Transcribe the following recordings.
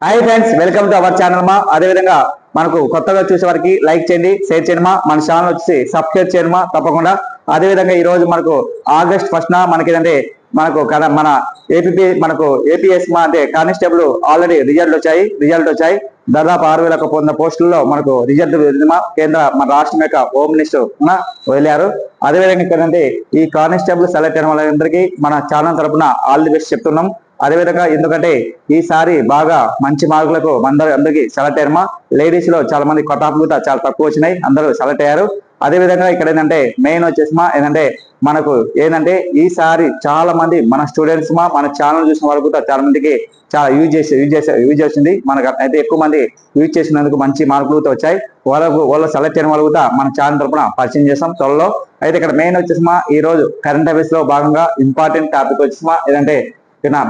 Hi friends, welcome to our channel మా. అదేవిధంగా మనకు కొత్తగా చూసే వారికి లైక్ చేయండి, షేర్ చేయండి మా. మన ఛానల్ వచ్చి సబ్స్క్రైబ్ చేయండి మా తప్పకుండా. అదేవిధంగా ఈ రోజు మనకు ఆగస్ట్ 1న మనకి ఏంటంటే మన ఏపీఎస్ మా అంటే కానిస్టేబుల్ ఆల్రెడీ రిజల్ట్ వచ్చాయి. దాదాపు 6,000 పొందిన పోస్టుల్లో మనకు రిజల్ట్ మా కేంద్ర మన రాష్ట్రం యొక్క హోమ్ మినిస్టర్ వదిలారు. అదేవిధంగా ఏంటంటే ఈ కానిస్టేబుల్ సెలెక్ట్ అయిన వాళ్ళందరికీ మన ఛానల్ తరపున ఆల్ ది బెస్ట్ చెప్తున్నాం. అదేవిధంగా ఎందుకంటే ఈసారి బాగా మంచి మార్కులకు అందరికి సెలెక్ట్ అయ్యారమ్మా. లేడీస్ లో చాలా మంది కటాఫ్ కూడా చాలా తక్కువ వచ్చినాయి, అందరూ సెలెక్ట్ అయ్యారు. అదేవిధంగా ఇక్కడ ఏంటంటే మెయిన్ వచ్చేసిమా ఏంటంటే మనకు ఏంటంటే ఈసారి చాలా మంది మన స్టూడెంట్స్ మన ఛానల్ చూసిన వాళ్ళు కూడా చాలా మందికి చాలా యూజ్ చేసింది. మనకు అయితే ఎక్కువ మంది యూజ్ చేసినందుకు మంచి మార్కులు కూడా వచ్చాయి. వాళ్ళు సెలెక్ట్ అయిన వాళ్ళు కూడా మన ఛానల్ తరపున పరిచయం చేస్తాం త్వరలో. అయితే ఇక్కడ మెయిన్ వచ్చేసిమా ఈ రోజు కరెంట్ అఫైర్స్ లో భాగంగా ఇంపార్టెంట్ టాపిక్ వచ్చేసిమా ఏంటంటే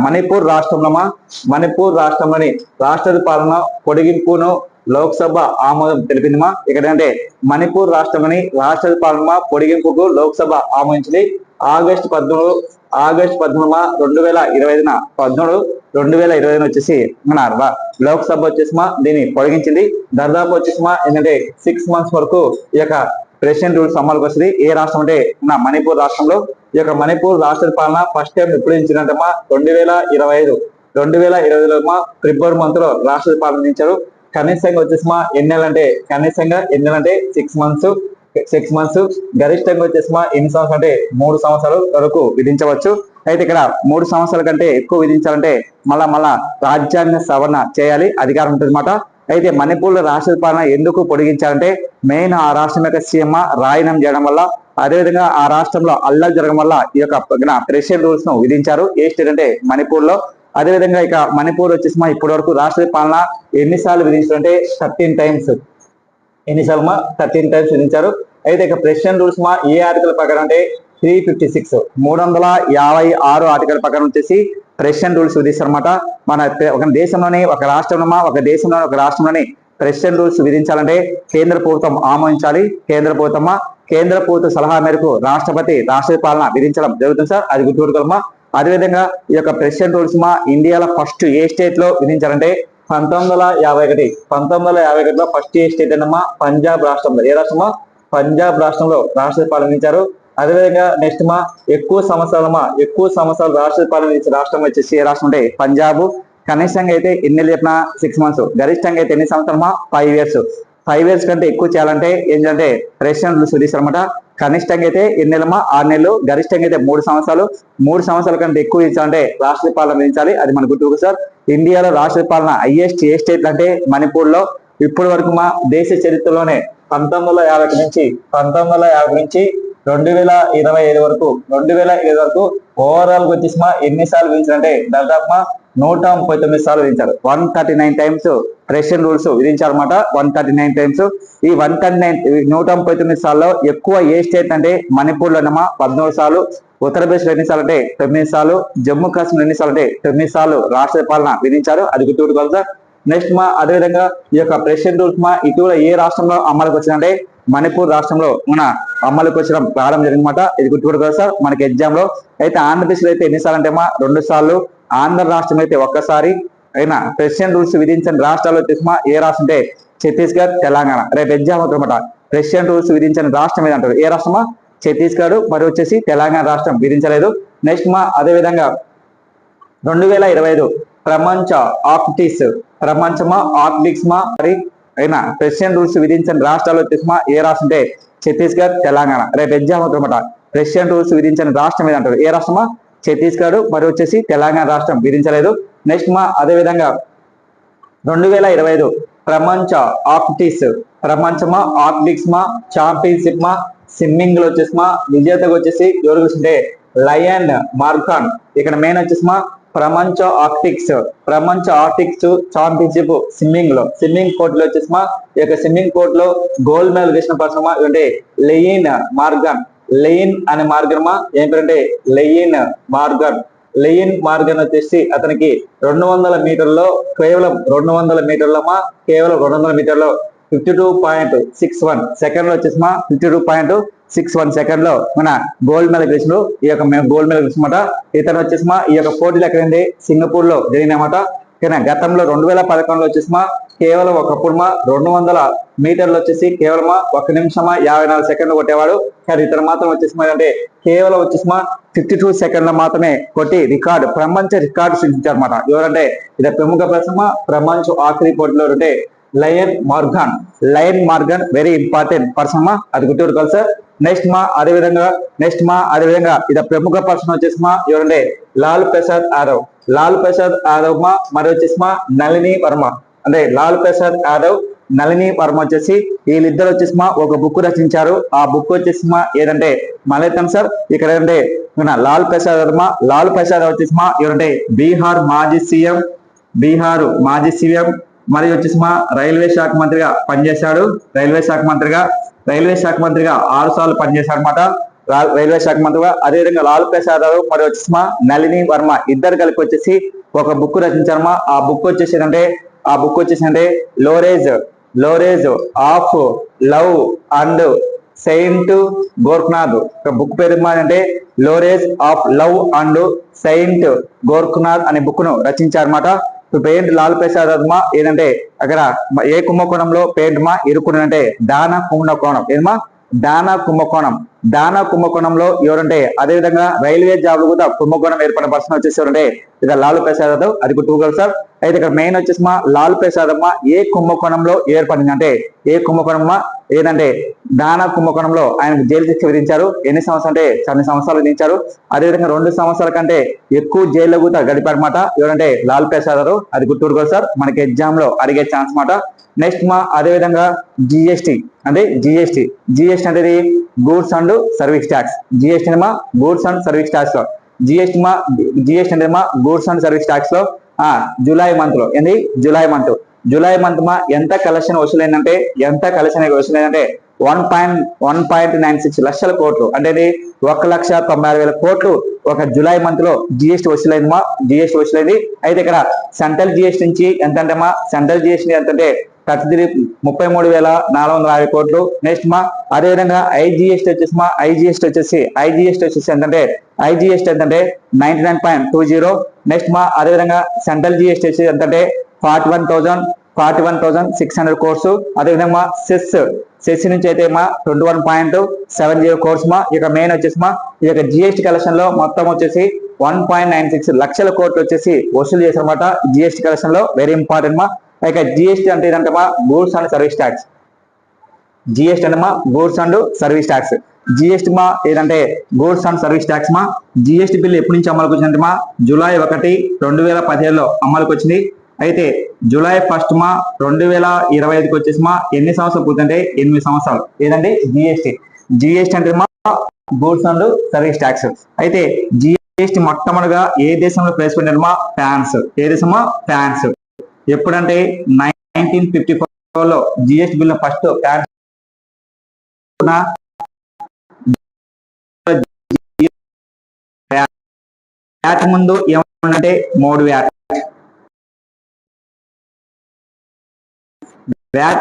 మణిపూర్ రాష్ట్రంలోని రాష్ట్ర పాలన పొడిగింపును లోక్సభ ఆమోదం తెలిపిందిమా. ఇక్కడ మణిపూర్ రాష్ట్రంలోని రాష్ట్ర పాలన పొడిగింపుకు లోక్సభ ఆమోదించింది. ఆగస్టు 13 2025 వచ్చేసి మన లోక్సభ వచ్చేసిమా దీన్ని పొడిగించింది. దాదాపు వచ్చేసిమా ఏంటంటే 6 months వరకు ఈ యొక్క ప్రెసిడెంట్ రూల్స్ అమలుకి వస్తుంది. ఏ రాష్ట్రం అంటే మన మణిపూర్ రాష్ట్రంలో. ఈ యొక్క మణిపూర్ రాష్ట్ర పాలన ఫస్ట్ టైం ఎప్పుడు ఇచ్చినట్టమ్మా 2025లో ఫిబ్రవరి మంత్ లో రాష్ట్ర పాలన ఇచ్చారు. కనీసంగా వచ్చేసిమా ఎన్ని నెలలంటే 6 months, గరిష్టంగా వచ్చేసిమా ఎన్ని సంవత్సరాలు అంటే 3 సంవత్సరాలు వరకు విధించవచ్చు. అయితే ఇక్కడ 3 సంవత్సరాల కంటే ఎక్కువ విధించాలంటే మళ్ళా రాజ్యాంగ సవరణ చేయాలి, అధికారం ఉంటుంది అన్నమాట. అయితే మణిపూర్ రాష్ట్ర పాలన ఎందుకు పొడిగించాలంటే మెయిన్ ఆ రాష్ట్రం యొక్క సీఎం రాజీనామా చేయడం వల్ల, అదేవిధంగా ఆ రాష్ట్రంలో అల్లలు జరగడం వల్ల ఈ యొక్క ప్రెసిడెంట్ రూల్స్ ను విధించారు. ఏ స్టేట్ అంటే మణిపూర్ లో. అదేవిధంగా ఇక మణిపూర్ వచ్చేసి ఇప్పటి వరకు రాష్ట్ర పాలన ఎన్నిసార్లు విధించారంటే 13 times. 13 times విధించారు. అయితే ఇక ప్రెసిడెంట్ రూల్స్ ఏ ఆర్టికల్ ప్రకారం అంటే 356 ఆర్టికల్ ప్రకారం వచ్చేసి ప్రెసిడెంట్ రూల్స్ విధిస్తారన్నమాట. మన ఒక దేశంలోని ఒక రాష్ట్రంలోని ప్రెసిడెంట్ రూల్స్ విధించాలంటే కేంద్ర ప్రభుత్వం ఆమోదించాలి. కేంద్ర ప్రభుత్వ సలహా మేరకు రాష్ట్రపతి రాష్ట్ర పాలన విధించడం జరుగుతుంది సార్, అది గుర్తుపెట్టుకోవాలమ్మా. అదేవిధంగా ఈ యొక్క ప్రెసిడెంట్ రూల్స్ ఇండియాలో ఫస్ట్ ఏ స్టేట్ లో విధించాలంటే 1951లో ఫస్ట్ ఏ స్టేట్ అన్నమ్మా పంజాబ్ రాష్ట్రంలో. ఏ రాష్ట్రమా? పంజాబ్ రాష్ట్రంలో రాష్ట్ర పాలన విధించారు. అదేవిధంగా నెక్స్ట్ ఎక్కువ సంవత్సరాలు రాష్ట్ర పాలన ఇచ్చే రాష్ట్రం వచ్చేసి ఏ రాష్ట్రం అంటే పంజాబ్. కనిష్టంగా అయితే ఎన్ని చెప్పిన 6 months, గరిష్టంగా అయితే ఎన్ని సంవత్సరాలమా 5 years. 5 years కంటే ఎక్కువ చేయాలంటే ఏంటంటే ప్రెసిడెంట్ రూల్స్ విధిస్తారన్నమాట. కనిష్టంగా అయితే 8 నెలలమా 6 నెలలు, గరిష్టంగా అయితే 3 సంవత్సరాలు. 3 సంవత్సరాల కంటే ఎక్కువ ఇచ్చాలంటే రాష్ట్ర పాలన విధించాలి, అది మన గుర్తుకు సార్. ఇండియాలో రాష్ట్ర పాలన హైయెస్ట్ ఏ స్టేట్ అంటే మణిపూర్ లో. ఇప్పటి వరకు దేశ చరిత్రలోనే 1950 నుంచి 2025 వరకు ఓవరాల్ వచ్చేసి ఎన్నిసార్లు విధించారంటే దాదాపు 139 సార్లు విధించారు. 139 times ప్రెసిడెంట్ రూల్స్ విధించారన్నమాట. 139 times. ఈ 139 సార్లు ఎక్కువ ఏ స్టేట్ అంటే మణిపూర్ లో 14 సార్లు, ఉత్తరప్రదేశ్ లో ఎన్నిసార్లు అంటే 9 సార్లు, జమ్మూ కాశ్మీర్ ఎన్నిసార్లు అంటే 9 సార్లు రాష్ట్ర పాలన విధించారు, అది గుర్తుపెట్టుకోవాలి సార్. నెక్స్ట్ అదేవిధంగా ఈ యొక్క ప్రెసిడెంట్ రూల్స్ ఇటీవల ఏ రాష్ట్రంలో అమలుకి వచ్చిందంటే మణిపూర్ రాష్ట్రంలో అమలుకి వచ్చడం ప్రారంభం జరిగిందన్నమాట, ఇది గుర్తుపెట్టుకోవాలి సార్ మనకి ఎగ్జామ్ లో. అయితే ఆంధ్రప్రదేశ్ లో అయితే ఎన్నిసార్లు అంటే 2 సార్లు, ఆంధ్ర రాష్ట్రం అయితే 1 సారి. అయినా ప్రెసిడెంట్ రూల్స్ విధించిన రాష్ట్రాలు వచ్చేసి ఏ రాష్ట్రం అంటే ఛత్తీస్గఢ్, తెలంగాణ. రేపు ఎగ్జామ్ అవుతుందన్నమాట. ప్రెసిడెంట్ రూల్స్ విధించిన రాష్ట్రం ఏదంటారు, ఏ రాష్ట్రమా? ఛత్తీస్గఢ్. మరి వచ్చేసి తెలంగాణ రాష్ట్రం విధించలేదు. నెక్స్ట్ అదేవిధంగా 2025 ప్రపంచ ఆర్టిక్స్ అయినా ప్రెసిడెంట్ రూల్స్ విధించిన రాష్ట్రాలు వచ్చేసి ఏ రాష్ట్రం అంటే ఛత్తీస్గఢ్, తెలంగాణ. రేపు ఎగ్జామ్ అవుతుందన్నమాట. ప్రెసిడెంట్ రూల్స్ విధించిన రాష్ట్రం ఏదంటారు, ఏ రాష్ట్రమా? ఛత్తీస్గఢ్. మరి వచ్చేసి తెలంగాణ రాష్ట్రం విధించలేదు. నెక్స్ట్ అదేవిధంగా 2025 ప్రపంచ ఆర్టిక్స్ ఛాంపియన్షిప్ స్విమ్మింగ్ లో వచ్చేసి విజేతగా వచ్చేసి ఎవరు కూర్చుంటే లయన్ మార్గాన్. ఇక్కడ మెయిన్ వచ్చేసి ప్రపంచ ఆర్టిక్స్ ఛాంపియన్షిప్ స్విమ్మింగ్ కోర్ట్ లో వచ్చేసి ఈ యొక్క స్విమ్మింగ్ కోర్ట్ లో గోల్డ్ మెడల్ గెలిచిన పర్సన్ అంటే లయన్ అనే మార్గన్ ఏంటంటే లయన్ మార్గన్ వచ్చేసి అతనికి 200 మీటర్లో కేవలం 200 మీటర్లో 52.61 సెకండ్ లో వచ్చేసి 52.61 సెకండ్ లో మన గోల్డ్ మెడల్ గెలిచిన ఈ యొక్క గోల్డ్ మెడల్ గెలిచినమాట. ఇతను వచ్చేసి ఈ యొక్క పోటీలు ఎక్కడైంది సింగపూర్ లో జరిగినమాట. ఓకేనా. గతంలో 2011లో వచ్చేసిమా కేవలం ఒకప్పుడు 200 మీటర్లు వచ్చేసి కేవలం 1 నిమిషమా 54 సెకండ్లు కొట్టేవాడు. కానీ ఇతను మాత్రం వచ్చేసిమా అంటే కేవలం వచ్చేసిమా 52 సెకండ్ల మాత్రమే కొట్టి ప్రపంచ రికార్డు సృష్టించారు అనమాట. ఎవరంటే ఇది ప్రముఖ ప్రపంచ ఆఖరి పోటీలో అంటే Eoin Morgan very important person అది గుర్తుపెట్టుకోవాలి సార్. నెక్స్ట్ అదేవిధంగా ఇది ప్రముఖ పర్సన్ వచ్చేసిమా ఎవరంటే లాల్ ప్రసాద్ యాదవ్ మరి వచ్చేసిమా నళిని వర్మ అంటే లాల్ ప్రసాద్ యాదవ్ నళిని వర్మ వచ్చేసి వీళ్ళిద్దరు వచ్చేసిమా ఒక బుక్ రచించారు. ఆ బుక్ వచ్చేసిమా ఏదంటే మలైతం సార్. ఇక్కడ ఏంటంటే లాల్ ప్రసాద్ వచ్చేసిమా ఎవరంటే బీహార్ మాజీ సీఎం మరియు వచ్చేసిమా రైల్వే శాఖ మంత్రిగా పనిచేశాడు. రైల్వే శాఖ మంత్రిగా 6 సార్లు పనిచేశాడు అనమాట. రైల్వే శాఖ మంత్రిగా. అదేవిధంగా లాల్ ప్రసాద్ యాదవ్ మరియు వచ్చేసిమా నళిని వర్మ ఇద్దరు కలిపి వచ్చేసి ఒక బుక్ రచించారమ్మా. ఆ బుక్ వచ్చేసి లోరేజ్ of love and saint Gorakhnath. Book పేరు అంటే లోరేజ్ of love and saint Gorakhnath అనే బుక్ ను రచించారన్నమాట. పెయింట్ లాల్ ప్రసాద్ వర్మ ఏదంటే అక్కడ ఏ కుంభకోణంలో పెయింట్ ఇరుక్కునంటే దానా కుంభకోణంలో ఎవరంటే అదేవిధంగా రైల్వే జాబ్లు కూడా కుంభకోణం ఏర్పడిన పర్సన్ వచ్చేసి ఎవరంటే ఇక లాల్ ప్రసాద్ యాదవ్ అది గుర్తుకోగలరు సార్. అయితే ఇక్కడ మెయిన్ వచ్చేసిమా లాల్ ప్రసాద్ ఏ కుంభకోణంలో ఏర్పడింది అంటే ఏదంటే దానా కుంభకోణంలో ఆయనకు జైలు శిక్ష విధించారు. ఎన్ని సంవత్సరాలు అంటే 10 సంవత్సరాలు విధించారు. అదేవిధంగా 2 సంవత్సరాల కంటే ఎక్కువ జైల్లో కూడా గడిపారన్నమాట. ఎవరంటే లాల్ ప్రసాద్ యాదవ్ అది గుర్తుకోగలరు సార్. మనకి ఎగ్జామ్ లో అడిగే ఛాన్స్ మాట. నెక్స్ట్ అదేవిధంగా జిఎస్టి అంటే goods and service tax. GST goods and service tax లో జిఎస్టి అంటే గూడ్స్ అండ్ సర్వీస్ ట్యాక్స్ లో జూలై మంత్ లో జూలై మంత్ ఎంత కలెక్షన్ వసూలైందంటే 1.96 లక్షల కోట్లు అంటే 1,96,000 కోట్లు ఒక జూలై మంత్ లో జిఎస్టి వసూలైంది. అయితే ఇక్కడ సెంట్రల్ జిఎస్టి నుంచి ఎంతంటే సెంట్రల్ జిఎస్టి ఎంతంటే 33,450 కోట్లు. నెక్స్ట్ అదేవిధంగా ఐజిఎస్టి వచ్చేసి ఎంతంటే 99.20. నెక్స్ట్ అదేవిధంగా సెంట్రల్ జిఎస్టి వచ్చేసి ఎంతంటే 41,600 కోర్సు. అదేవిధంగా సెస్ నుంచి అయితే 21.70 కోర్స్ ఇక మెయిన్ వచ్చేసి ఈ యొక్క జిఎస్టి కలెక్షన్ లో మొత్తం వచ్చేసి 1.96 లక్షల కోట్లు వచ్చేసి వసూలు చేశారన్నమాట. జిఎస్టి కలెక్షన్ లో వెరీ ఇంపార్టెంట్ ఇక జిఎస్టి అంటే ఏదంటే goods and service tax. GST అంటే goods and service tax. GST ఏదంటే goods and service tax GST bill ఎప్పటి నుంచి అమలుకి వచ్చిందంటే జూలై 1, 2015లో అమలుకి వచ్చింది. అయితే జూలై 1 2025కి వచ్చేసి ఎన్ని సంవత్సరాలు పూర్తంటే 8 సంవత్సరాలు. ఏదంటే జిఎస్టి అంటే గూడ్స్ అండ్ సర్వీస్ ట్యాక్స్. అయితే జిఎస్టి మొట్టమొదటిగా ఏ దేశంలో ప్రవేశపెట్టారమ్మా ఫ్రాన్స్. ఏ దేశమా ఫ్రాన్స్. ఎప్పుడంటే 1954లో జిఎస్టి బిల్ ఫస్ట్ వ్యాట్ ముందు ఏమంటే 3 వ్యాట్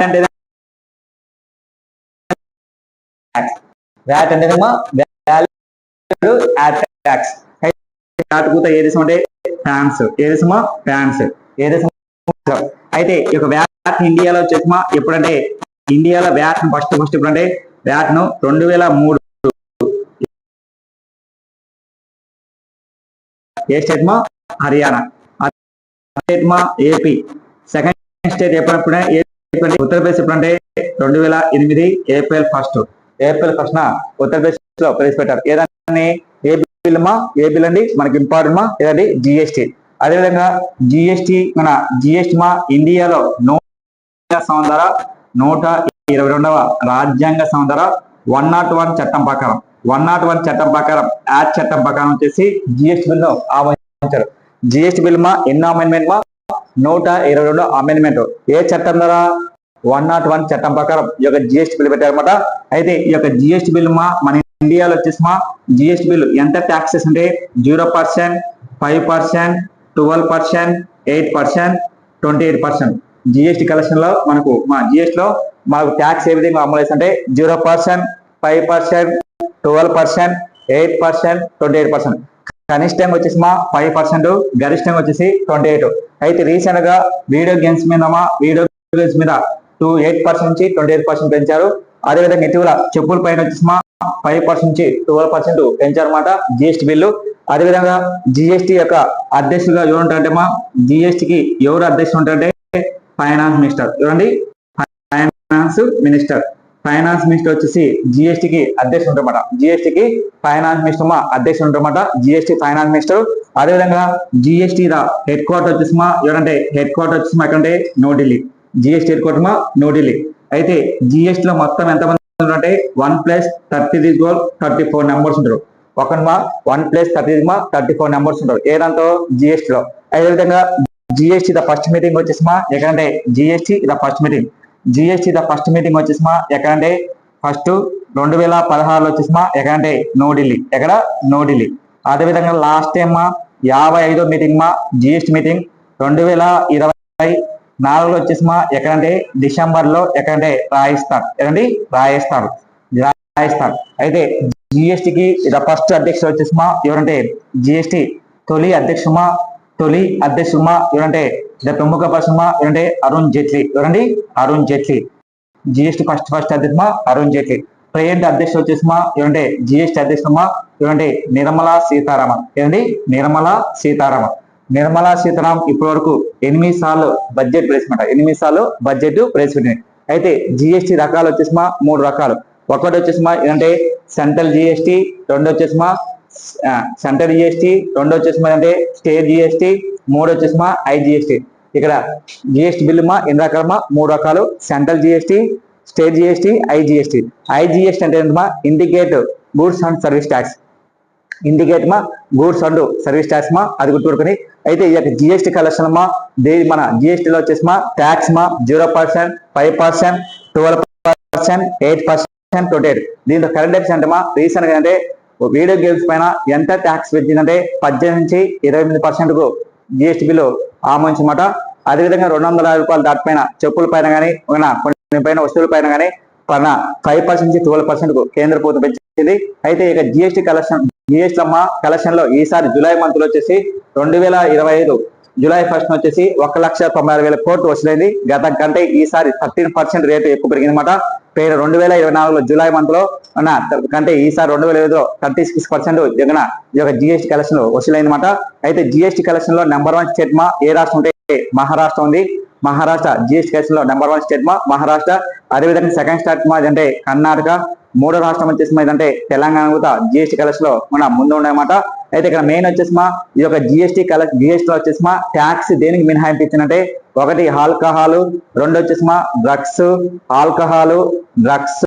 అంటే ఏ దేశం అంటే ఫ్రాన్స్. ఏ దేశం అయితే ఈ యొక్క వ్యాట్ ఇండియాలో వచ్చేసి ఎప్పుడంటే ఇండియాలో వ్యాట్ ఫస్ట్ ఎప్పుడంటే వ్యాట్ ను 2003 ఏ state Haryana, state AP, second state ఎప్పుడంటే ఉత్తరప్రదేశ్ ఎప్పుడంటే 2008 ఏప్రిల్ 1 ఉత్తరప్రదేశ్ లో ప్రవేశపెట్టారు. ఏదాన్ని ఏ బిల్ అండి మనకి ఇంపార్టెంట్ ఏదండి జిఎస్టి. అదేవిధంగా జిఎస్టి ఇండియాలో 122వ రాజ్యాంగ సంవత్సర 101 చట్టం ప్రకారం యాక్ట్ చట్టం ప్రకారం వచ్చేసి జిఎస్టి బిల్ ఆమోదించారు. జిఎస్టి బిల్ ఎన్నో అమెండ్మెంట్ 122 అమెండ్మెంట్. ఏ చట్టం ద్వారా 101 చట్టం ప్రకారం ఈ యొక్క జిఎస్టి బిల్ పెట్టారన్నమాట. అయితే ఈ యొక్క జిఎస్టి బిల్ మన ఇండియాలో వచ్చేసి జిఎస్టి బిల్ ఎంత ట్యాక్సెస్ అంటే 0%, 5%, 12%, 8%, 28%. జిఎస్టి కలెక్షన్ లో మనకు ట్యాక్స్ ఏ విధంగా అమలు అంటే 0%, 5%, 12%, 8%, 28%. కనిష్టంగా వచ్చేసి 5%, గరిష్టంగా వచ్చేసి 28. అయితే రీసెంట్ గా వీడియో గేమ్స్ మీద 8% నుంచి 28% పెంచారు. అదేవిధంగా ఇటీవల చెప్పుల పైన వచ్చేసి 5% నుంచి 12% పెంచారన్నమాట జిఎస్టీ బిల్లు. అదేవిధంగా జిఎస్టీ యొక్క అధ్యక్షులుగా ఎవరు ఉంటారంటే జిఎస్టీకి ఎవరు అధ్యక్షులు ఉంటారంటే ఫైనాన్స్ మినిస్టర్. చూడండి, ఫైనాన్స్ మినిస్టర్ వచ్చేసి జిఎస్టీకి అధ్యక్షుడు ఉంటారన్నమాట. జిఎస్టీకి ఫైనాన్స్ మినిస్టర్ అధ్యక్షుడు ఉంటారన్నమాట, జిఎస్టీ ఫైనాన్స్ మినిస్టర్. అదేవిధంగా జిఎస్టీ హెడ్ క్వార్టర్ వచ్చేసి ఎవరంటే హెడ్ క్వార్టర్ వచ్చేసి ఎక్కడంటే New Delhi. GST head quarter New Delhi. అయితే జిఎస్టీ లో మొత్తం ఎంతమంది అంటే 1+33 నెంబర్స్ ఉంటారు. 1+33 నెంబర్స్ ఉంటారు ఏదంతో జిఎస్టీలో. అదేవిధంగా జిఎస్టీ ఫస్ట్ మీటింగ్ వచ్చేసి ఎక్కడంటే జిఎస్టీ ఫస్ట్ మీటింగ్ వచ్చేసి ఎక్కడంటే ఫస్ట్ 2016లో వచ్చేసి ఎక్కడంటే న్యూఢిల్లీ. న్యూఢిల్లీ. అదేవిధంగా లాస్ట్ టైం 55వ మీటింగ్ జిఎస్టీ మీటింగ్ 2024లో వచ్చేసి ఎక్కడంటే డిసెంబర్లో ఎక్కడంటే రాజస్థాన్. రాజస్థాన్. అయితే జిఎస్టీకి ఫస్ట్ అధ్యక్షుడు వచ్చేసి ఎవరంటే జిఎస్టీ తొలి అధ్యక్షుడు ఎవరంటే ప్రముఖ పర్సన్ ఎవరంటే అరుణ్ జైట్లీ. జిఎస్టీ ఫస్ట్ అధ్యక్షుడు అరుణ్ జైట్లీ. ప్రజెంట్ అధ్యక్షుడు వచ్చేసి ఎవరంటే జిఎస్టీ అధ్యక్షుడు ఎవరంటే నిర్మలా సీతారామన్. నిర్మలా సీతారామన్ ఇప్పటి వరకు 8 సార్లు బడ్జెట్ ప్రవేశపెట్టింది. అయితే జిఎస్టీ రకాలు వచ్చేసి 3 రకాలు. ఒకటి వచ్చేసి ఏంటంటే సెంట్రల్ జిఎస్టీ, రెండు వచ్చేసి సెంట్రల్ జిఎస్టీ, రెండు వచ్చేసి అంటే స్టేట్ జిఎస్టీ, మూడు వచ్చేసి ఐజిఎస్టీ. ఇక్కడ జిఎస్టీ బిల్లు ఎన్ని రకాలు? 3 రకాలు. Central GST, state GST, IGST. IGST అంటే indicate goods and service tax. అది గుర్తుపెట్టుకుని. అయితే ఈ యొక్క జిఎస్టీ కలెక్షన్ మన జిఎస్టీలో వచ్చేసి ట్యాక్స్ 0%, 5%, 12%, 8%, 28. దీంట్లో కరెంట్ ట్యాక్స్ అంటే రీసెంట్ గా అంటే వీడియో గేమ్స్ పైన ఎంత ట్యాక్స్ పెంచిందంటే 18 నుంచి 28% జిఎస్టీ బిల్లు ఆమోదించమాట. అదేవిధంగా 250 రూపాయలు దాటిపైన చెప్పుల పైన కానీ కొన్ని పైన వస్తువుల పైన కానీ 5% నుంచి 12% కేంద్ర ప్రభుత్వం పెంచింది. అయితే ఇక జిఎస్టీ కలెక్షన్ లో ఈసారి జూలై మంత్ లో వచ్చేసి 2025 జూలై 1 వచ్చేసి 1,96,000 కోట్లు వసూలైంది. గత కంటే ఈసారి 13% రేటు ఎక్కువ పెరిగిందన్నమాట. 2024లో జూలై మంత్ లో కంటే ఈసారి 2025లో 36% జగన్ ఈ యొక్క జిఎస్టీ కలెక్షన్ వసూలైందన్నమాట. అయితే జిఎస్టీ కలెక్షన్ లో నెంబర్ 1 స్టేట్ ఏ రాష్ట్రం ఉంటే మహారాష్ట్ర ఉంది. మహారాష్ట్ర జిఎస్టీ కలెక్షన్ లో నెంబర్ 1 స్టేట్ మహారాష్ట్ర. అదేవిధంగా సెకండ్ స్టేట్ అంటే కర్ణాటక. మూడో రాష్ట్రం వచ్చేసి అంటే తెలంగాణ కూడా జిఎస్టీ కలెక్షన్ లో ముందు ఉన్నాయన్నమాట. అయితే ఇక్కడ మెయిన్ వచ్చేసి ఈ యొక్క జిఎస్టీలో వచ్చేసి ట్యాక్స్ దేనికి మినహాయింపు ఇచ్చిందంటే ఒకటి ఆల్కహాల్, రెండు వచ్చేసి డ్రగ్స్,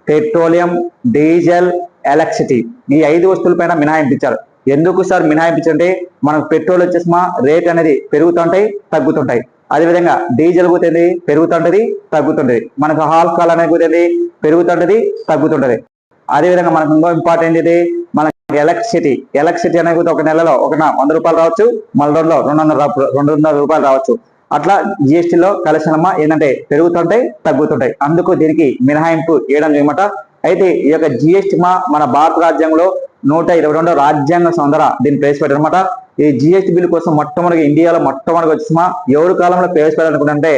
పెట్రోలియం, డీజిల్, ఎలక్ట్రిసిటీ. ఈ 5 వస్తువులపైన మినహాయింపు ఇచ్చారు. ఎందుకు సార్ మినహాయింపు ఇచ్చారంటే మనకు పెట్రోల్ వచ్చేసి రేట్ అనేది పెరుగుతుంటాయి, తగ్గుతుంటాయి. అదేవిధంగా డీజిల్ కూతుంది, పెరుగుతుంటది, తగ్గుతుంటది. మనకు ఆల్కహాల్ అనేది కూతుంది, పెరుగుతుంటది, తగ్గుతుంటది. అదేవిధంగా మనకు ఇంకో ఇంపార్టెంట్ ఇది మనకి ఎలక్ట్రిసిటీ అనేది ఒక నెలలో 100 రూపాయలు రావచ్చు, మళ్ళీ 200 రూపాయలు రావచ్చు. అట్లా జిఎస్టీలో కలెక్షన్ ఏంటంటే పెరుగుతుంటాయి, తగ్గుతుంటాయి. అందుకు దీనికి మినహాయింపు ఇవ్వడం చేయమాట. అయితే ఈ యొక్క జిఎస్టీ మన భారత రాజ్యాంగంలో 122వ రాజ్యాంగ సంవత్సర దీన్ని ప్రవేశపెట్టారనమాట. ఈ జిఎస్టీ బిల్లు కోసం ఇండియాలో మొట్టమొదటిగా వచ్చేసి ఎవరి కాలంలో ప్రవేశపెట్టాలనుకుంటే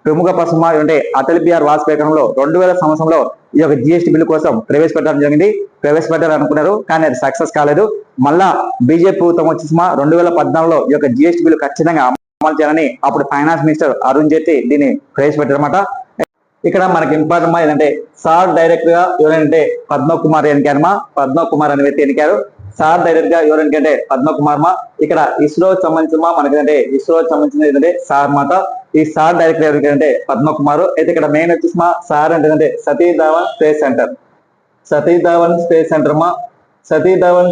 ప్రముఖ పర్సన్ అంటే అటల్ బిహారీ వాజ్పేయి కాలంలో 2000 సంవత్సరంలో ఈ యొక్క జిఎస్టీ బిల్లు కోసం ప్రవేశపెట్టడం జరిగింది. ప్రవేశపెట్టాలనుకున్నారు కానీ అది సక్సెస్ కాలేదు. మళ్ళా బీజేపీ ప్రభుత్వం వచ్చేసి 2014లో ఈ యొక్క జిఎస్టీ బిల్లు ఖచ్చితంగా అమలు చేయాలని అప్పుడు ఫైనాన్స్ మినిస్టర్ అరుణ్ జైట్లీ దీన్ని ప్రవేశపెట్టారన్నమాట. ఇక్కడ మనకి ఇంపార్టెంట్ ఏంటంటే సార్ డైరెక్ట్ గా ఎవరంటే పద్మకుమార్ అనే వ్యక్తి ఎన్నికారు. సార్ డైరెక్ట్ గా ఎవరంటే పద్మకుమార్ ఇక్కడ ఇస్రో సంబంధించిన ఏంటంటే సార్ మాట. ఈ సార్ డైరెక్ట్ ఎవరికంటే పద్మకుమార్. అయితే ఇక్కడ మెయిన్ వచ్చేసి సార్ అంటే సతీష్ ధావన్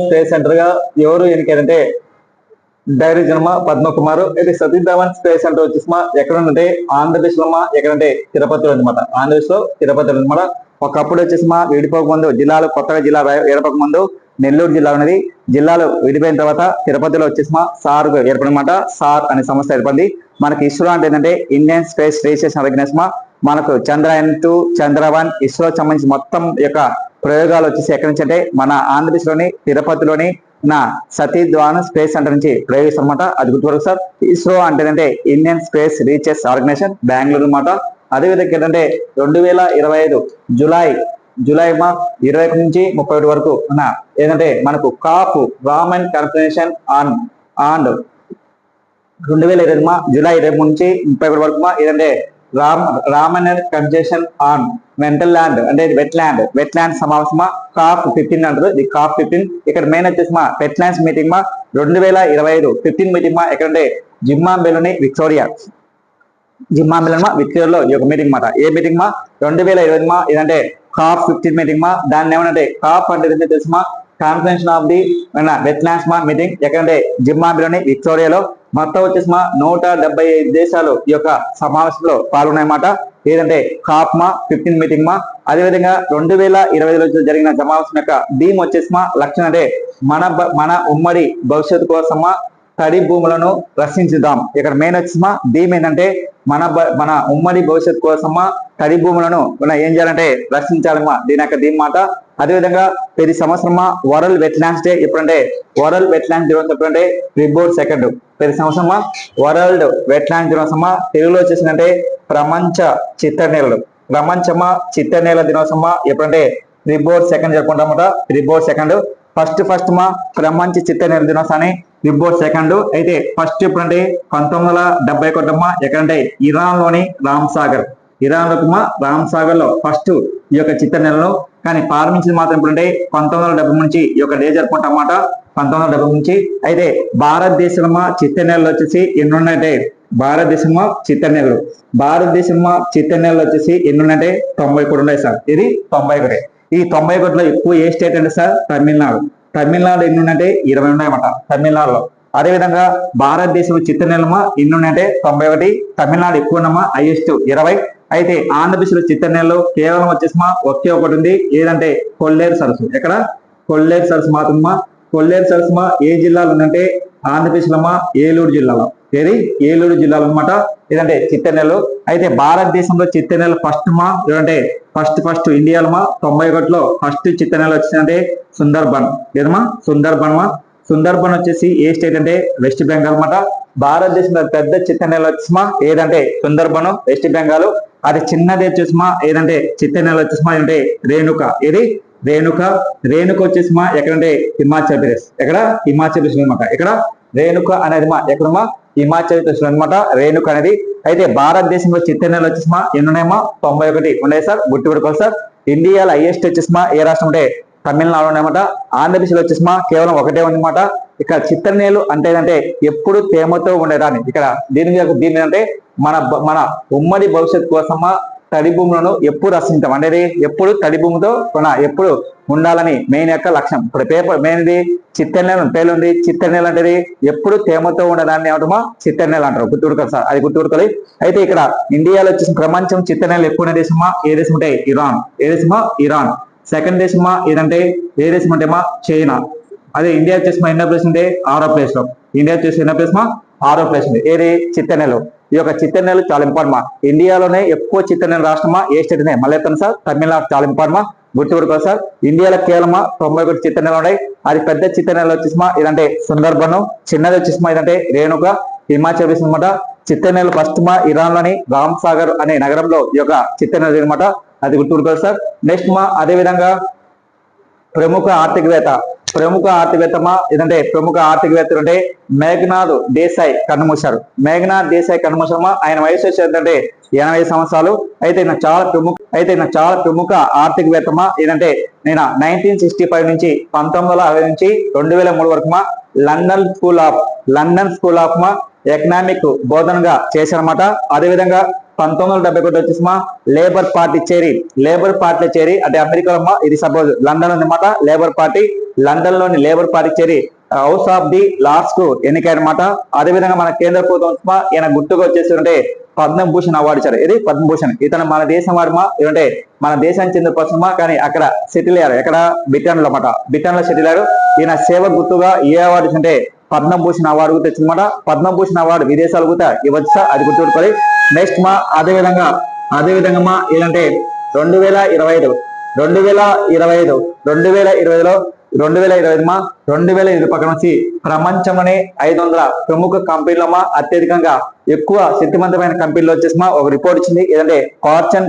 స్పేస్ సెంటర్ గా ఎవరు ఎన్నికారంటే డైరెక్టర్ పద్మకుమార్. అయితే సతీష్ ధావన్ స్పేస్ సెంటర్ వచ్చేసి ఎక్కడ ఉందంటే ఆంధ్రప్రదేశ్ లో ఎక్కడంటే తిరుపతిలో అనమాట. ఒకప్పుడు వచ్చేసి విడిపోక ముందు జిల్లాలు కొత్తగా జిల్లా ఏర్పడక ముందు నెల్లూరు జిల్లా ఉన్నది. జిల్లాలు విడిపోయిన తర్వాత తిరుపతిలో వచ్చేసి సార్ ఏర్పడమాట. సార్ అనే సంస్థ ఏర్పడింది. మనకి ఇస్రో అంటే ఏంటంటే ఇండియన్ స్పేస్ రీసెర్చ్ ఆర్గనైజేషన్. మనకు చంద్రయాన్ 2, చంద్రయాన్ ఇస్రో సంబంధించి మొత్తం యొక్క ప్రయోగాలు వచ్చేసి ఎక్కడి నుంచి అంటే మన ఆంధ్రప్రదేశ్ లోని తిరుపతిలోని నా సతీష్ ధావన్ స్పేస్ సెంటర్ నుంచి ప్రయోగిస్తారన్నమాట. అది గుర్తుపరకు సార్. ఇస్రో అంటే Indian space research organisation Bengaluru అన్నమాట. అదేవిధంగా ఏంటంటే 2025 జూలై 21 నుంచి 31 వరకు ఏంటంటే మనకు కాప్ రామన్ కన్ఫరెన్షన్ ఆన్ 2020 జూలై 23 నుంచి 31 వరకు ఏంటంటే రామన్ కన్ఫరెన్షన్ ఆన్ మెంటల్ ల్యాండ్ అంటే వెట్ ల్యాండ్ సమావేశం కాప్ 15 అంటారు. ఇది కాప్ 15. ఇక్కడ మెయిన్ వచ్చేసి వెట్ ల్యాండ్స్ మీటింగ్ 2025 15 మీటింగ్ ఎక్కడంటే జింబాబ్వేలోని విక్టోరియాలో ఈ యొక్క మీటింగ్ మాట. ఏ మీటింగ్ 2020 ఇదంటే కాప్ 15 మీటింగ్ దాన్ని ఏమంటే కాప్ అంటే తెలుసు conference of the wetlands meeting ఎక్కడంటే జింబాబ్వేలోని విక్టోరియాలో. మొత్తం వచ్చేసి 175 దేశాలు ఈ యొక్క సమావేశంలో పాల్గొన్నాయన్నమాట. ఏదంటే కాప్ 15 మీటింగ్ అదేవిధంగా 2025లో జరిగిన సమావేశం యొక్క థీమ్ వచ్చేసి లక్ష్యం అంటే మన ఉమ్మడి భవిష్యత్తు కోసం తడి భూములను రక్షించుదాం. ఇక్కడ మెయిన్ వచ్చి థీమ్ ఏంటంటే మన ఉమ్మడి భవిష్యత్తు కోసమా తడి భూములను ఏం చేయాలంటే రక్షించాలమ్మా. దీని యొక్క థీమ్ మాట. అదేవిధంగా ప్రతి సంవత్సరం వరల్డ్ వెట్ ల్యాండ్స్ డే ఎప్పుడంటే వరల్డ్ వెట్ ల్యాండ్స్ దినోత్సవం ఎప్పుడంటే ఫిబ్రవరి 2. ప్రతి సంవత్సరం వరల్డ్ వెట్ ల్యాండ్ దినోత్సవం తెలుగులో వచ్చేసిందంటే ప్రపంచ చిత్తనేల దినోత్సవం ఎప్పుడంటే ఫిబ్రవరి 2 జరుపుకుంటామట. ఫిబ్రవరి 2 ఫస్ట్ ప్రపంచ చిత్తనేల దినోత్సవాన్ని ఫిబ్రవరి 2. అయితే ఫస్ట్ ఎప్పుడంటే 1971 ఎక్కడంటే ఇరాన్ లోని రామ్సాగర్ లో ఫస్ట్ ఈ యొక్క చిత్తనేలను కానీ ప్రారంభించింది మాత్రం ఎప్పుడంటే 1970 నుంచి ఈ యొక్క డే జరుపుకుంటామన్నమాట. 1970 నుంచి. అయితే భారతదేశంలో చిత్తనేలు వచ్చేసి ఎన్ని ఉన్నాయంటే భారతదేశంలో చిత్తనేలు వచ్చేసి ఎన్ని ఉన్నాయంటే 91 ఉన్నాయి సార్. ఇది 91. ఈ 91లో ఎక్కువ ఏ స్టేట్ అంటే సార్ తమిళనాడు ఎన్ని ఉన్నాయంటే 20 ఉన్నాయన్నమాట తమిళనాడులో. అదేవిధంగా భారతదేశం చిత్తనేలమా ఎన్ని ఉన్నాయంటే 91. తమిళనాడు ఎక్కువ ఉన్నామా హైయెస్ట్ 20. అయితే ఆంధ్రప్రదేశ్లో చిత్తనేలలో కేవలం వచ్చేసి ఒకే ఒకటి ఉంది. ఏదంటే కొల్లేరు సరస్సు. ఎక్కడ కొల్లేరు సరస్సు మాత్రమా. కొల్లేరు సరస్సు ఏ జిల్లాలో ఉందంటే ఆంధ్రప్రదేశ్లో ఏలూరు జిల్లాలో. ఏలూరు జిల్లాలో అనమాట. ఏదంటే చిత్తనేలు. అయితే భారతదేశంలో చిత్తనేలు ఫస్ట్ ఏదంటే ఫస్ట్ ఇండియాలో 91లో ఫస్ట్ చిత్తనేలు వచ్చిందంటే సుందర్బన్. ఏదమ్మా సుందర్బన్ వచ్చేసి ఏ స్టేట్ అంటే వెస్ట్ బెంగాల్ అన్నమాట. భారతదేశంలో పెద్ద చిత్తనేలు వచ్చేసిమా ఏదంటే సుందర్బన్ వెస్ట్ బెంగాల్. అది చిన్నది వచ్చేసిమా ఏదంటే చిత్తనేలు వచ్చేసిమా ఏంటంటే రేణుక. రేణుక వచ్చేసిమా ఎక్కడంటే హిమాచల్ ప్రదేశ్. హిమాచల్ ప్రదేశ్ అనమాట. ఇక్కడ రేణుక అనేది ఎక్కడమ్మా హిమాచల్ ప్రదేశ్ అనమాట రేణుక అనేది. అయితే భారతదేశంలో చిత్తనేలు వచ్చేసిమా ఎన్ని ఉన్నాయమ్మా 91 ఉన్నాయి సార్. గుర్తుపెట్టుకోవాలి సార్. ఇండియాలో హైయెస్ట్ వచ్చేసిమా ఏ రాష్ట్రం అంటే తమిళనాడు అనమాట. ఆంధ్రప్రదేశ్లో వచ్చేసిమా కేవలం ఒకటే ఉందన్నమాట. ఇక్కడ చిత్తనేలు అంటే ఎప్పుడు తేమతో ఉండేదాన్ని. ఇక్కడ దీని అంటే మన ఉమ్మడి భవిష్యత్తు కోసమా తడి భూములను ఎప్పుడు రక్షించాం అంటే ఎప్పుడు తడి భూమితో ఎప్పుడు ఉండాలని మెయిన్ యొక్క లక్ష్యం. ఇప్పుడు పేపర్ మెయిన్ ఇది చిత్తనేలు పేలుంది. చిత్తనేలు అంటే ఎప్పుడు తేమతో ఉండదాన్ని ఏమంటామా చిత్తనేలు అంటారు. గుర్తుపెట్టుకోవాలి సార్. అది గుర్తుపెట్టుకోవాలి. అయితే ఇక్కడ ఇండియాలో వచ్చేసి ప్రపంచం చిత్తనేలు ఎక్కువ దేశమా ఏ దేశం అంటే ఇరాన్. ఇరాన్. సెకండ్ దేశమా ఏదంటే ఏ దేశం అంటే చైనా. అదే ఇండియా వచ్చేసి ఎన్నో ప్లేస్ ఉంటే 6వ ప్లేస్ లో. ఇండియా వచ్చేసి ఎన్నో ప్లేస్ 6వ ప్లేస్ ఉంది. ఏది చిత్తనేలు. ఈ యొక్క చిత్తనేలు చాలా ఇంపార్టెంట్. ఇండియాలోనే ఎక్కువ చిత్తనేలు రాష్ట్రమా ఏ స్టేట్ ఉన్నాయి మళ్ళీ ఎత్తాను సార్. తమిళనాడు చాలా ఇంపార్టెంట్. గుర్తుపెట్టుకోవాలి సార్. ఇండియాలో కేవలం 91 చిత్తనేలు ఉన్నాయి. అది పెద్ద చిత్తనేలు వచ్చేసిమా ఇదంటే సుందర్బన్. చిన్నది వచ్చేసిమా ఇదంటే రేణుక హిమాచల్ ప్రదేశ్ అనమాట. చిత్తనేలు ఫస్ట్ ఇరాన్ లోని రామ్సాగర్ అనే నగరంలో ఈ యొక్క చిత్తనేలు అనమాట. అది గుర్తుపెట్టుకోవాలి సార్. నెక్స్ట్ అదే విధంగా ప్రముఖ ఆర్థికవేత్త ఇదంటే ప్రముఖ ఆర్థికవేత్తలు అంటే మేఘనాథ్ దేశాయ్ కన్నుమూశారు. ఆయన వయసు వచ్చేదంటే 80 సంవత్సరాలు. అయితే నాకు చాలా ప్రముఖ ఆర్థికవేత్త ఏదంటే నేను 1965 నుంచి 1960 నుంచి 2003 వరకు లండన్ స్కూల్ ఆఫ్ ఎకనామిక్ బోధనగా చేశారన్నమాట. అదేవిధంగా 1971 వచ్చేసిమా లేబర్ పార్టీ చేరి అంటే అమెరికాలో ఇది సపోజ్ లండన్ ఉందన్నమాట. లండన్ లోని లేబర్ పార్టీ చేరి హౌస్ ఆఫ్ ది లార్డ్స్ కు ఎన్నికైనమాట. అదేవిధంగా మన కేంద్ర ప్రభుత్వం ఈయన గుర్తుగా వచ్చేసి అంటే పద్మభూషణ్ అవార్డు ఇచ్చారు. ఇది పద్మభూషణ్. ఇతను మన దేశం వాడమా ఏమంటే మన దేశానికి చెందిన పర్సమా కానీ అక్కడ సెటిల్ అయ్యారు. ఎక్కడ బ్రిటన్ లో సెటిల్ అయ్యారు. ఈయన సేవ గుర్తుగా ఏ అవార్డు అంటే పద్మభూషణ్ అవార్డు తెచ్చిందన్నమాట. పద్మభూషణ్ అవార్డు విదేశాలు కూడా ఇవ్వచ్చు. అది గుర్తుపెట్టుకోవాలి. నెక్స్ట్ అదేవిధంగా ఏంటంటే 2025లో 2020 పక్కన వచ్చి ప్రపంచంలోనే 500 ప్రముఖ కంపెనీలమ్మా అత్యధికంగా ఎక్కువ శక్తివంతమైన కంపెనీలు వచ్చేసి ఒక రిపోర్ట్ ఇచ్చింది. ఏదంటే ఫార్చ్యూన్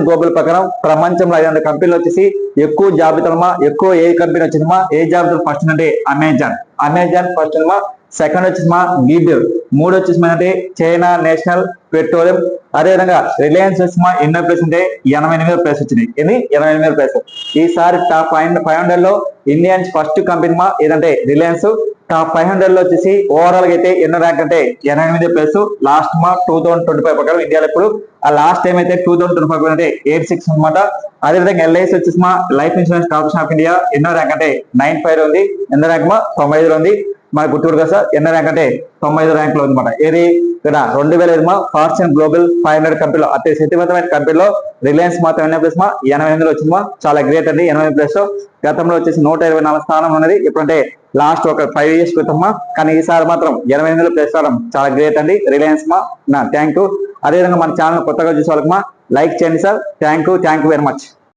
గ్లోబల్ ప్రకారం ప్రపంచంలో 500 కంపెనీలు వచ్చేసి ఎక్కువ జాబితాలమా ఎక్కువ ఏ కంపెనీ వచ్చిందమ్మా ఏ జాబితాలు ఫస్ట్ అంటే అమెజాన్ ఫస్ట్ అమ్మా. సెకండ్ వచ్చేసి గిడ్, మూడు వచ్చేసి అంటే చైనా నేషనల్ పెట్రోలియం. అదేవిధంగా రిలయన్స్ వచ్చి ఎన్నో ప్లేస్ అంటే 88వ ప్లేస్ వచ్చింది. ఇది 88వ ప్లేస్. ఈసారి టాప్ 500 లో ఇండియన్స్ ఫస్ట్ కంపెనీ ఏదంటే రిలయన్స్. టాప్ 500 లో వచ్చేసి ఓవరాల్ గా అయితే ఎన్నో ర్యాంక్ అంటే 88వ ప్లేస్. లాస్ట్ 2025 ప్రకారం ఇండియాలో ఇప్పుడు ఆ లాస్ట్ టైం అయితే 2025 అంటే 86 అనమాట. అదేవిధంగా ఎల్ఐసి వచ్చేసి life insurance corporation of India ఎన్నో ర్యాంక్ అంటే 95 లో ఉంది. ఎన్నో ర్యాంక్ 95 ఉంది. మన గుర్తుడు కదా సార్, ఎన్నో ర్యాంక్ అంటే 95 ర్యాంక్ లో ఉందన్నమాట. ఏది ఇక్కడ 2020 ఫార్చ్యూన్ గ్లోబల్ 500 కంపెనీలో అతి శక్తివంతమైన కంపెనీలో రిలయన్స్ మాత్రం ఎన్నో ప్లేస్ 88లో వచ్చిందమ్మా. చాలా గ్రేట్ అండి. 88 ప్లేస్ లో గతంలో వచ్చేసి 124 స్థానం ఉన్నది. ఇప్పుడంటే లాస్ట్ ఒక 5 years క్రితమ్మా. కానీ ఈసారి మాత్రం 88లో ప్లేస్ రావడం చాలా గ్రేట్ అండి రిలయన్స్ థ్యాంక్ యూ. అదేవిధంగా మన ఛానల్ కొత్తగా చూసే వాళ్ళకి లైక్ చేయండి sir. Thank you very much.